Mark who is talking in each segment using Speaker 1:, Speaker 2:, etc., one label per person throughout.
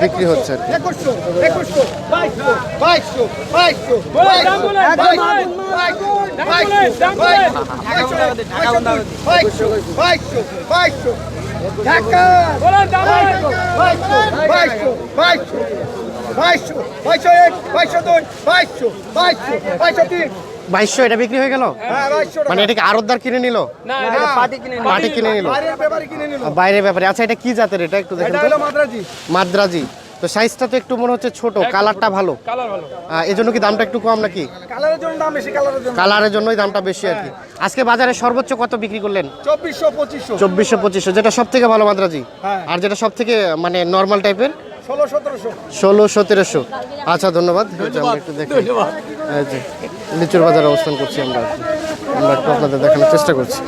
Speaker 1: বিক্রি হচ্ছে। বাইশশো এটা বিক্রি হয়ে গেল। মানে এটা কি আড়তদার কিনে নিল? পাটি কিনে নিল বাইরের ব্যাপারে। আচ্ছা এটা কি জাতের? এটা একটু দেখেন। মাদ্রাজি। তো সাইজটা তো একটু মনে হচ্ছে ছোট, কালারটা ভালো, এজন্য কি দামটা একটু কম নাকি? কালারের জন্যই দামটা বেশি আর কি। আজকে বাজারে সর্বোচ্চ কত বিক্রি করলেন? 2400-2500, যেটা সব থেকে ভালো মাদ্রাজি। আর যেটা সব থেকে মানে নর্মাল টাইপের 1600-1700। আচ্ছা ধন্যবাদ। আমরা একটু দেখি লিচুর বাজারে অবস্থান করছি আমরা একটু আপনাদের দেখানোর চেষ্টা করছি।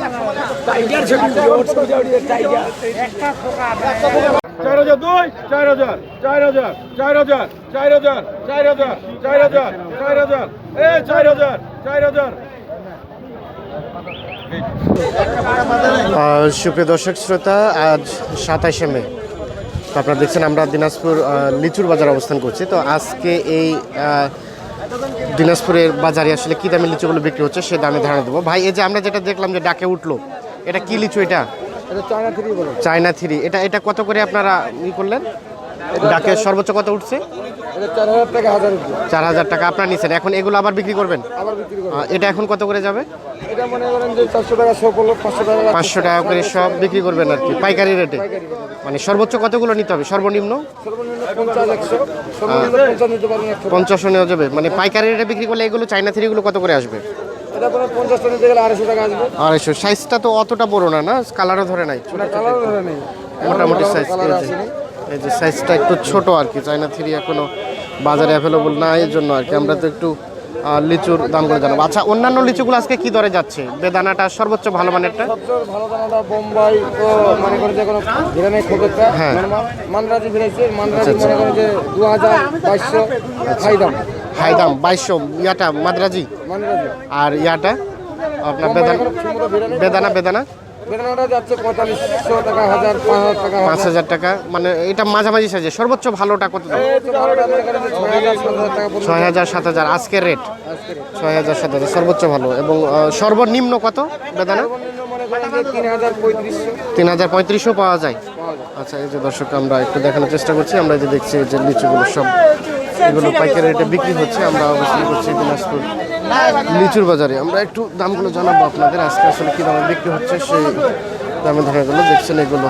Speaker 2: 4002, 4000, 4000, 4000, 4000, 4000, 4000, 4000, 4000, 4000।
Speaker 1: সুপ্রিয় দর্শক শ্রোতা, আজ 27শে মে। তো আপনারা দেখছেন আমরা দিনাজপুর লিচুর বাজারে অবস্থান করছি। তো আজকে এই দিনাজপুরের বাজারে আসলে কী দামে লিচুগুলো বিক্রি হচ্ছে সে দামে ধারণা দেবো। ভাই এই যে আমরা যেটা দেখলাম যে ডাকে উঠলো, এটা কি লিচু? এটা চায়না থ্রি। এটা কত করে আপনারা করলেন? ডাকে সর্বোচ্চ কত উঠছে? 4000 টাকা আপনারা নিচ্ছেন। এখন এগুলো আবার বিক্রি করবেন? এটা এখন কত করে যাবে? 500 টাকা করে সব বিক্রি করবেন আর কি, পাইকারি রেটে। মানে সর্বোচ্চ কতগুলো নিতে হবে? সর্বনিম্ন 50 নেওয়া যাবে। মানে পাইকারি রেটে বিক্রি করলে এগুলো চায়না থ্রিগুলো কত করে আসবে? 250। সাইজটা তো অতটা বড় না, কালারও ধরে নাই, মোটামুটি সাইজ। এই যে সাইজটা একটু ছোট আর কি। চায়না থ্রি এখনো বাজারে অ্যাভেলেবল না, এর জন্য আর কি আমরা তো একটু লিচুর দামগুলো জানাবো। আচ্ছা অন্যান্য লিচুগুলো আজকে কি দরে যাচ্ছে? বেদানাটা সর্বোচ্চ ভালো মানেরটা?
Speaker 3: ভালো দানাটা বোম্বাই তো মনে করে যে কোনো ভিড়ানে খোপেরটা মান্দ্রাজি ভিড়াইছে। মান্দ্রাজি মনে করে যে 2200 হাই দাম।
Speaker 1: 2200 ইয়াটা মাদ্রাজি। আর ইয়াটা আপনার বেদানা
Speaker 3: বেদানাটা যাচ্ছে 4500 টাকা, 1000 টাকা,
Speaker 1: 5000 টাকা। মানে এটা মাঝামাঝি সাইজে। সর্বোচ্চ ভালোটা কত দাম? 6000-7000 আজকের রেট। 6000-7000 সর্বোচ্চ ভালো। এবং সর্বনিম্ন কত বেদানা? 303500 পাওয়া যায়। আচ্ছা এই যে দর্শক আমরা একটু দেখানোর চেষ্টা করছি। আমরা যে দেখছি যে লিচুগুলো সব এগুলো পাইকারি রেটে বিক্রি হচ্ছে। আমরা অবশ্যই করছি দিনাজপুর লিচুর বাজারে। আমরা একটু দামগুলো জানাবো আপনাদের, আজকে আসলে কী দামে বিক্রি হচ্ছে সেই দামে ধারণাগুলো দেখছেন এগুলো।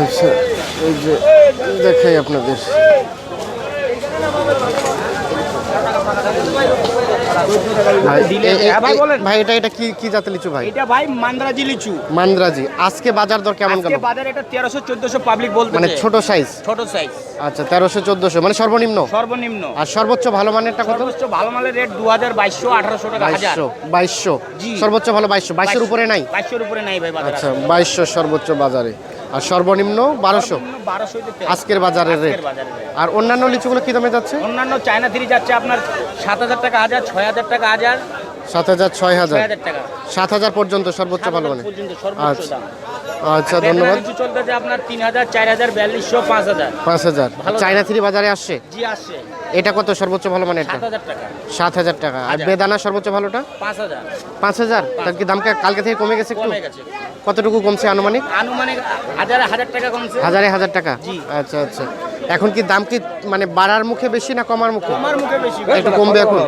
Speaker 1: আচ্ছা এই যে দেখাই আপনাদের। ভাই এটা কি জাতের লিচু ভাই?
Speaker 4: এটা ভাই মান্দ্রাজি লিচু।
Speaker 1: মান্দ্রাজি। আজকে বাজার দর কেমন গেল?
Speaker 4: আজকে বাজার এটা 1300-1400 পাবলিক বলতে,
Speaker 1: মানে ছোট সাইজ। আচ্ছা 1300-1400 মানে সর্বনিম্ন। আর সর্বোচ্চ ভালো মানেরটা কত?
Speaker 4: সর্বোচ্চ ভালো মানের রেট 2200-1800 টাকা হাজার।
Speaker 1: 2200 সর্বোচ্চ ভালো। 2200 উপরে নাই?
Speaker 4: 2200 উপরে নাই ভাই বাজার।
Speaker 1: আচ্ছা 2200 সর্বোচ্চ বাজারে, আর সর্বনিম্ন 1200 আজকের বাজারের রেট। আর অন্যান্য লিচুগুলো কি দামে যাচ্ছে?
Speaker 4: অন্যান্য চায়না থ্রি যাচ্ছে আপনার 7000 টাকা হাজার, 6000 টাকা হাজার,
Speaker 1: 7000, 6000
Speaker 4: টাকা,
Speaker 1: 7000 পর্যন্ত সর্বোচ্চ ভালো মানে।
Speaker 4: আচ্ছা
Speaker 1: আচ্ছা ধন্যবাদ।
Speaker 4: লিচু চলতেছে আপনার 3000, 4000, 4200, 5000।
Speaker 1: 5000 চায়না থ্রি বাজারে আসছে?
Speaker 4: জি আসছে।
Speaker 1: এটা কত সর্বোচ্চ ভালো মানে?
Speaker 4: 7000 টাকা।
Speaker 1: 7000 টাকা। আর বেদানা সর্বোচ্চ ভালোটা
Speaker 4: 5000।
Speaker 1: 5000। তার কি দাম কালকে থেকে কমে গেছে একটু? কতটুকু কমছে আনুমানিক?
Speaker 4: 1000 টাকা কমছে।
Speaker 1: 1000 টাকা। আচ্ছা আচ্ছা। এখন কি দাম কি মানে বাড়ার মুখে বেশি না কমার মুখে?
Speaker 4: কমার মুখে বেশি।
Speaker 1: একটু কমবে এখন?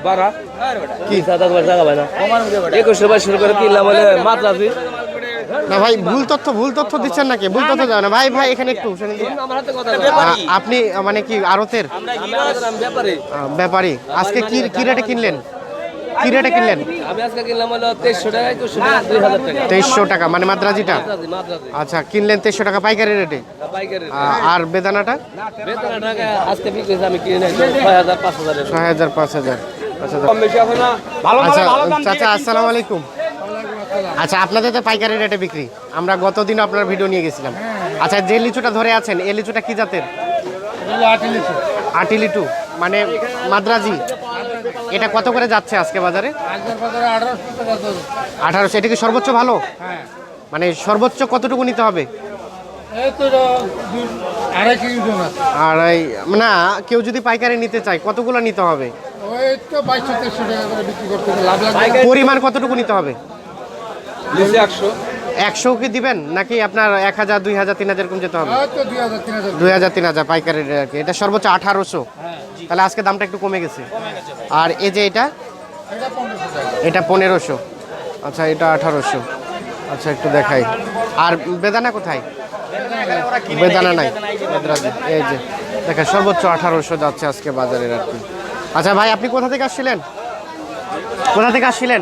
Speaker 1: কি না ভাই ভুল তথ্য দিচ্ছেন নাকি? ভুল তথ্য দেওয়া না ভাই। এখানে একটু আপনি মানে কি আড়তের ব্যাপারী? আজকে কি রেটে কিনলেন? কি রেটে কিনলেন?
Speaker 5: আমি আজকে কিনলাম হলো 2300 টাকা, 2000 টাকা।
Speaker 1: 2300 টাকা মানে মাদ্রাজিটা? আচ্ছা কিনলেন 2300 টাকা পাইকারি রেটে। আর বেদানাটা?
Speaker 5: বেদানাটা আজকে বিক্রি হয়েছে, আমি কিনে 6000, 5000।
Speaker 1: 6000, 5000। আচ্ছা চাচা আসসালামু আলাইকুম। আচ্ছা আপনাদের তো পাইকারি রেটে বিক্রি, আমরা গতদিন আপনার ভিডিও নিয়ে গেছিলাম। আচ্ছা যে লিচুটা ধরে আছেন এই লিচুটা কি জাতের? আটি লিচু। মানে মাদ্রাজি। এটা কত করে যাচ্ছে আজকে বাজারে?
Speaker 3: আজকের বাজারে
Speaker 1: 1800। এটা কি সর্বোচ্চ ভালো?
Speaker 3: হ্যাঁ,
Speaker 1: মানে সর্বোচ্চ কতটুকু নিতে হবে?
Speaker 3: এই তো 2.5 কেজি ওজন আছে।
Speaker 1: আড়াই, না কেউ যদি পাইকারি নিতে চায় কতগুলো নিতে হবে?
Speaker 3: ওই তো 2200-2300 টাকা করে বিক্রি করতে হবে, লাভ লাগবে।
Speaker 1: পরিমাণ কতটুকু নিতে হবে?
Speaker 3: 100
Speaker 1: 100 কি দিবেন নাকি আপনার 1000, 2000, 3000 এরকম যেতে হবে?
Speaker 3: হয়তো 2000-3000।
Speaker 1: 2000, 3000 পাইকারি রেট আর কি। এটা সর্বোচ্চ 1800। তাহলে আজকে দামটা একটু কমে গেছে। আর এই যে এটা,
Speaker 3: এটা 1500 টাকা।
Speaker 1: এটা 1500। আচ্ছা, এটা 1800। আচ্ছা, একটু দেখাই। আর বেদানা কোথায়? বেদানা নাই। মাদ্রাজি এই যে দেখেন সর্বোচ্চ 1800 যাচ্ছে আজকে বাজারের আর কি। আচ্ছা ভাই, আপনি কোথা থেকে আসছিলেন? কোথা থেকে আসছিলেন?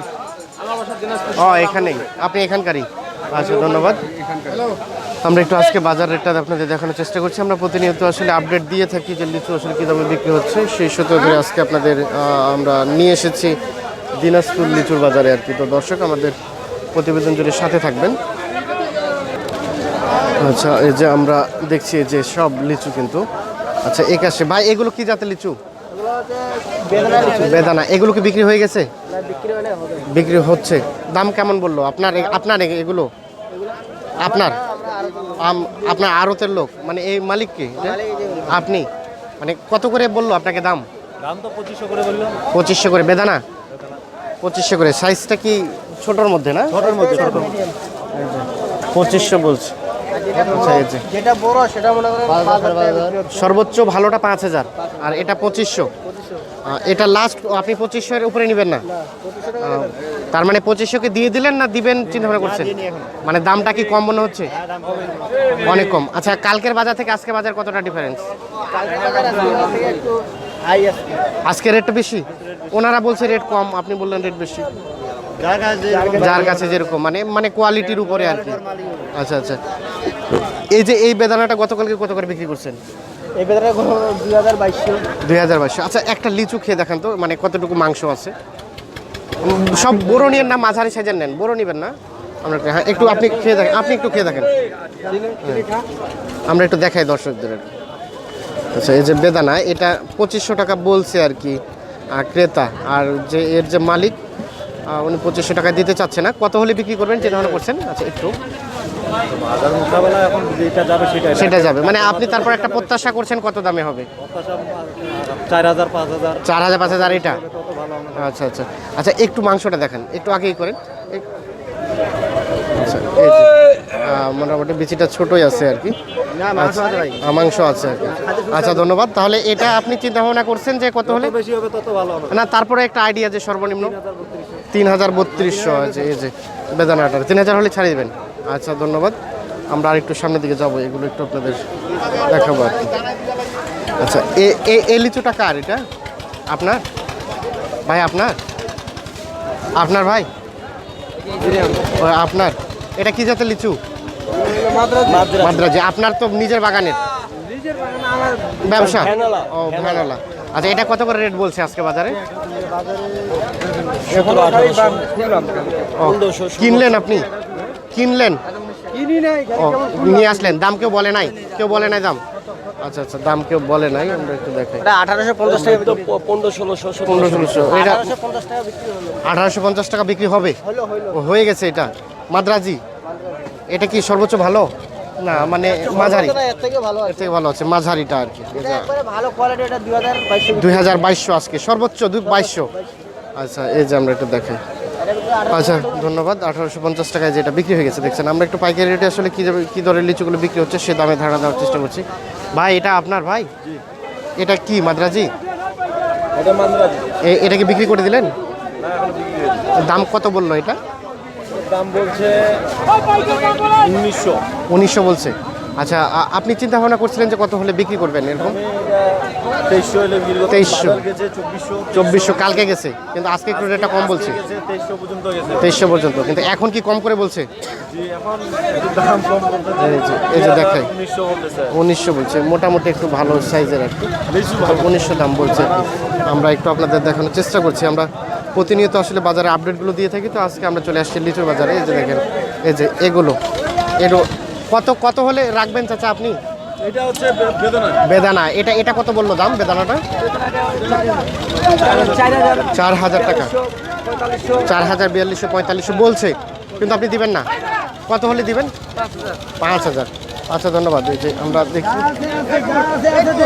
Speaker 1: ও, এখানেই। আপনি এখানকারই? আচ্ছা, ধন্যবাদ। আমরা একটু আজকে বাজার রেটটা আপনাদের দেখানোর চেষ্টা করছি। আমরা প্রতিনিয়ত আসলে আপডেট দিয়ে থাকি যে লিচু আসলে কী দামে বিক্রি হচ্ছে, সেই সূত্র ধরে আজকে আপনাদের আমরা নিয়ে এসেছি দিনাজপুর লিচুর বাজারে আর কি। তো দর্শক, আমাদের প্রতিবেদন জুড়ে সাথে থাকবেন। আচ্ছা, এই যে আমরা দেখছি যে সব লিচু কিন্তু। আচ্ছা, একাশে ভাই, এগুলো কি জাতের লিচু? বেদানা। এগুলো কি বিক্রি হয়ে গেছে? বিক্রি হচ্ছে। দাম কেমন বললো আপনার? আপনার এগুলো আপনার আপনার আড়তের লোক, মানে এই মালিক কি? আপনি মানে কত করে বললো আপনাকে দাম?
Speaker 4: দাম তো 2500 করে বললো।
Speaker 1: 2500 করে বেদানা? 2500 করে। সাইজটা কি ছোটোর মধ্যে না? ছোটোর মধ্যে। 2500 বলছে। আচ্ছা, এই যে
Speaker 5: যেটা বড় সেটা মনে করেন 5000।
Speaker 1: সর্বোচ্চ ভালোটা 5000 আর এটা 2500। এটা লাস্ট আপনি 2500 এর উপরে নেবেন না? তার মানে 2500 কে দিয়ে দিলেন না দিবেন চিন্তা ভাবনা করছেন? মানে দামটা কি কম মনে হচ্ছে? অনেক কম। আচ্ছা, কালকের বাজার থেকে আজকে বাজার কতটা ডিফারেন্স?
Speaker 5: একটু হাই আছে।
Speaker 1: আজকে রেটটা বেশি? ওনারা বলছে রেট কম, আপনি বললেন রেট বেশি। যার কাছে যেরকম মানে কোয়ালিটির উপরে আর কি। আচ্ছা আচ্ছা, এই যে এই বেদানাটা গতকালকে কত করে বিক্রি করছেন?
Speaker 5: এই বেদানা 2200।
Speaker 1: 2200। আচ্ছা, একটা লিচু খেয়ে দেখেন তো, মানে কতটুকু মাংস আছে। সব বড় নিয়েন না, মাঝারি সাইজের নেন? বড় নিবেন না? আমরা হ্যাঁ, একটু আপনি খেয়ে দেখেন, আপনি একটু খেয়ে দেখেন। আমরা একটু দেখাই দর্শকদের। আচ্ছা, এই যে বেদানা, এটা 2500 টাকা বলছে আর কি ক্রেতা। আর যে এর যে মালিক, উনি 2500 টাকা দিতে চাচ্ছে না। কত হলে বিক্রি করবেন চিন্তা ভাবনা করছেন? আচ্ছা, একটু
Speaker 2: বাজার মোকাবেলা এখন যেটা যাবে
Speaker 1: সেটা যাবে, মানে আপনি তারপর একটা প্রত্যাশা করছেন কত দামে হবে?
Speaker 2: 4000, 5000।
Speaker 1: 4000, 5000 এটা? আচ্ছা আচ্ছা আচ্ছা, একটু মাংসটা দেখেন, একটু আগেই করেন। আচ্ছা, এই যে মোটামুটি বিচিটা ছোটই আছে আর কি। মাংস আছে আর কি। আচ্ছা, ধন্যবাদ। তাহলে এটা আপনি চিন্তা ভাবনা করছেন যে কত হলে
Speaker 2: বেশি হবে তত ভালো হবে।
Speaker 1: না? তারপরে একটা আইডিয়া যে সর্বনিম্ন 3200 আছে। এই যে বেদানাটার 3000 হলে ছাড়িয়ে দেবেন। আচ্ছা, ধন্যবাদ। আমরা আর একটু সামনের দিকে যাবো, এগুলো একটু আপনাদের দেখাবো আর কি। আচ্ছা, এই লিচুটা কার? এটা আপনার ভাই? আপনার ভাই? ও, আপনার। এটা কি জাতের লিচু? মাদ্রাজি। আপনার তো নিজের বাগানের ব্যবসা? ও, ভ্যানলা। আচ্ছা, এটা কত করে রেট বলছে আজকে বাজারে? ও, কিনলেন আপনি? কিনলেন? ও, নিয়ে আসলেন? দাম কেউ বলে নাই? কেউ বলে নাই দাম? আচ্ছা আচ্ছা, দাম কেউ বলে নাই। আমরা একটু দেখাই।
Speaker 5: এটা 1850 টাকা।
Speaker 1: 1500-1600। এটা
Speaker 5: 1850 টাকা বিক্রি হলো।
Speaker 1: 1850 টাকা বিক্রি হবে? ও, হয়ে গেছে। এটা মাদ্রাজি। এটা কি সর্বোচ্চ ভালো না মানে মাঝারি?
Speaker 5: এর থেকে ভালো
Speaker 1: এর
Speaker 5: আছে।
Speaker 1: থেকে ভালো আছে মাঝারিটা আর কি।
Speaker 5: এটা একবারে ভালো কোয়ালিটি। এটা 2200।
Speaker 1: 2200 আজকে সর্বোচ্চ 2200। আচ্ছা, এই যে আমরা একটু দেখাই। আচ্ছা, ধন্যবাদ। 1850 টাকায় যেটা বিক্রি হয়ে গেছে দেখছেন। আমরা একটু পাইকারি রেটে আসলে কী দরের লিচুগুলো বিক্রি হচ্ছে সে দামে ধারণা দেওয়ার চেষ্টা করছি। ভাই, এটা আপনার ভাই? এটা কি মাদ্রাজি?
Speaker 2: এটা মান্দ্রাজি।
Speaker 1: এটা কি বিক্রি করে দিলেন? দাম কত বললো এটা?
Speaker 2: দাম বলছে 1900।
Speaker 1: 1900 বলছে। আচ্ছা, আপনি চিন্তা ভাবনা করছিলেন যে কত হলে বিক্রি করবেন এরকম?
Speaker 2: 2300 হলে বিক্রি করব।
Speaker 1: 2300।
Speaker 2: বাজার গেছে 2400।
Speaker 1: 2400 কালকে গেছে, কিন্তু আজকে একটু রেটটা কম বলছে।
Speaker 2: 2300 পর্যন্ত গেছে।
Speaker 1: 2300 পর্যন্ত, কিন্তু এখন কি কম করে বলছে?
Speaker 2: জি, এখন একটু দাম কম বলতেছে।
Speaker 1: এই যে দেখাই,
Speaker 2: 1900 বলতেছে।
Speaker 1: 1900 বলছে। মোটামুটি একটু ভালো সাইজের আর কি।
Speaker 2: লিচু ভালো।
Speaker 1: 1900 দাম বলছে আর কি। আমরা একটু আপনাদের দেখানোর চেষ্টা করছি। আমরা প্রতিনিয়ত আসলে বাজারে আপডেটগুলো দিয়ে থাকি। তো আজকে আমরা চলে আসছি লিচুর বাজারে। এই যে দেখেন, এই যে এগুলো কত হলে রাখবেন চাচা আপনি?
Speaker 2: এটা হচ্ছে বেদনা।
Speaker 1: বেদানা, এটা এটা কত বললো দাম বেদানাটা? 4,000 টাকা। 4,000, 4200, 4500 বলছে, কিন্তু আপনি দিবেন না। কত হলে দিবেন? 5,000। আচ্ছা ধন্যবাদ। এই যে আমরা দেখছি